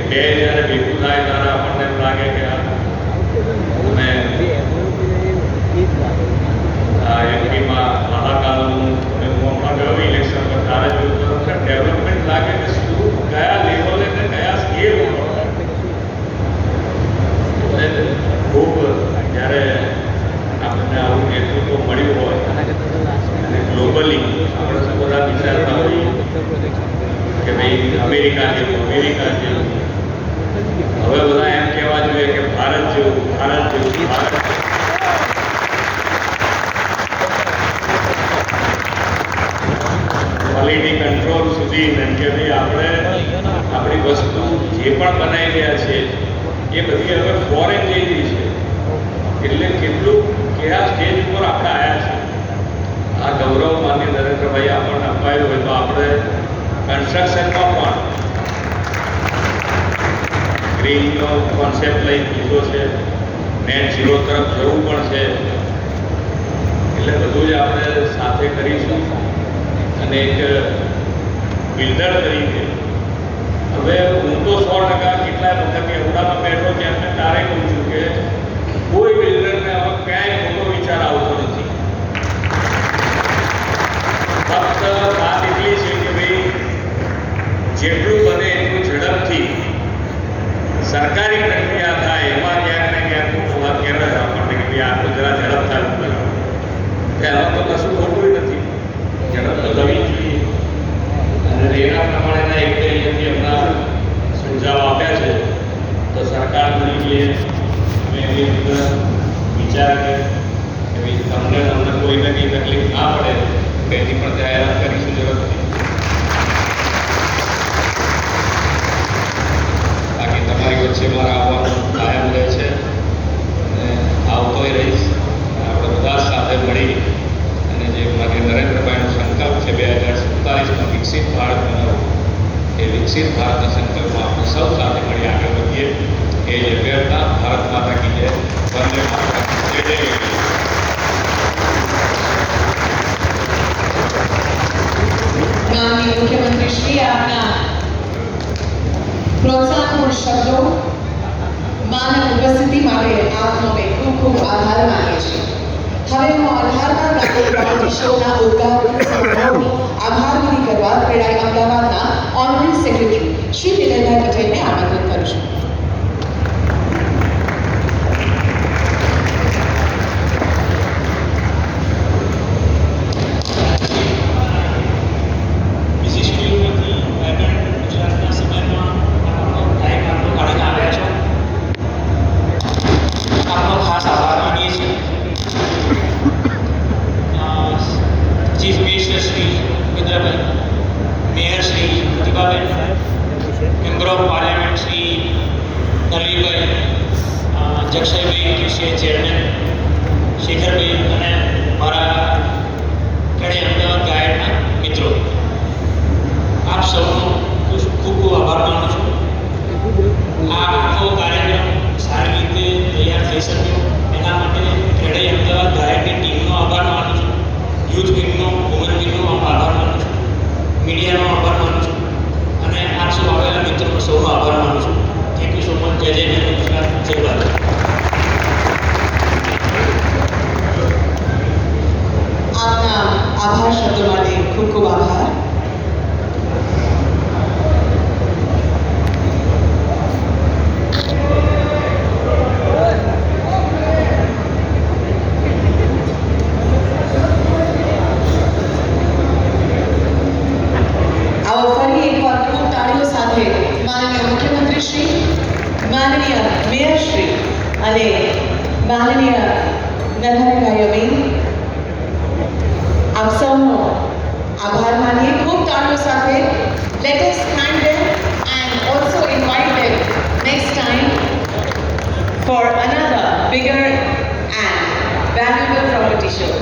બે જ્યારે ભેગું થાય ત્યારે આપણને એમ લાગે કે અમે એમપીમાં મહાકાલનું અને હું હમણાં ગયો ઇલેક્શન પર ત્યારે જોયું તો ડેવલપમેન્ટ લાગે કે શું કયા લેવલે ને કયા સ્કેલ ખૂબ જ્યારે આપણને આવું નેતૃત્વ મળ્યું હોય અને ગ્લોબલી આપણે તો બધા વિચારતા હોઈએ કે ભાઈ અમેરિકા જેવું હવે બધા એમ કહેવા જોઈએ કે ભારત જેવું ક્વોલિટી કંટ્રોલ સુધી એમ કે ભાઈ આપણે આપણી વસ્તુ જે પણ બનાવી રહ્યા છે એ બધી હવે ફોરેન જઈ રહી છે એટલે કેટલું કયા સ્ટેજ ઉપર આપણે આવ્યા છે આ ગૌરવ માન્ય નરેન્દ્રભાઈ આપણને અપાયું હોય તો આપણે કન્સ્ટ્રક્શનમાં પણ ગ્રીનનો કોન્સેપ્ટ લઈ લીધો છે નેટ ઝીરો તરફ જવું પણ છે એટલે બધું જ આપણે સાથે કરીશું અને એક બિલ્ડર તરીકે હવે હું તો 100% કેટલાય વખત એવડામાં બેઠો છે એમને તારે કહું છું કે કોઈ બિલ્ડરને હવે ક્યાંય મોટો વિચાર આવતો નથી ફક્ત વાત એટલી છે કે ભાઈ જેટલું બને એટલું ઝડપથી સરકારી પ્રક્રિયા થાય એમાં ક્યાંક ને ક્યાંક વાત કહેવાય આપણને કે ભાઈ આટલું જરા ઝડપ થાય એમાં તો કશું ખોટું નથી ઝડપ તો થવી જોઈએ અને એના પ્રમાણેના એક અહીંયાથી એમના સુઝાવ આપ્યા છે તો સરકાર તરીકે અમે એની અંદર વિચાર કે ભાઈ તમને કોઈને કંઈ તકલીફ ના પડે એની પણ જાહેરાત કરીશું ઝડપથી બાકી તમારી વચ્ચે મારા આવવાનું કાયમ રહે છે અને આવતોય રહીશ આપણે બધા સાથે મળી અને જે માન્ય નરેન્દ્રભાઈનો સંકલ્પ છે 2047માં વિકસિત ભારત બનાવવો એ વિકસિત ભારતના સંકલ્પમાં આપણે સૌ સાથે મળી આગળ વધીએ એ જ અભ્યર્થના ભારત માતા કી જય વંદે માતરમ જય જય માનનીય મુખ્યમંત્રી શ્રી આપના પ્રોત્સાહનપૂર્ણ શબ્દો માનવ ઉપસ્થિતિ માટે આપનો અમે ખૂબ ખૂબ આભાર માનીએ છીએ હવે હું આધારના રાષ્ટ્રીય શોના ઉદ્ઘાટન સમારોહની આભારવિધિ કરવા ક્રેડાઈ અમદાવાદના ઓનરરી સેક્રેટરી શ્રી વિનયભાઈ પટેલને આમંત્રિત કરું છું chief minister Shri Bhupendrabhai, mayor Shri Pratibhaben, member of parliament Shri Narvibhai, Jakshaybhai કેશીય ચેરમેન શેખરભાઈ અને મારા કડે અમદાવાદ ગાયકના મિત્રો, આપ સૌનો ખૂબ ખૂબ આભાર માનું છું. આ આખો કાર્યક્રમ સારી રીતે તૈયાર થઈ શક્યો એના માટે કડે અમદાવાદ ગાયકની ટીમનો આભાર માનું છું. યુથ વિંગનો, વુમન વિંગનો આભાર માનું છું, મીડિયાનો આભાર માનું છું અને આપ સૌ આવેલા મિત્રો સૌનો આભાર માનું છું. Thank you so much. જય જય નમસ્કાર, જય ભારત. આપના આભાર શબ્દો માટે ખૂબ ખૂબ આભાર. માનનીય મુખ્યમંત્રી શ્રી, માનનીય મેયર શ્રી અને માનનીય નરેન્દ્રભાઈ બેન, આપ સૌનો આભાર માનીએ ખૂબ તાળીઓ સાથે. Let us thank them and also invite them next time for another bigger and valuable property show.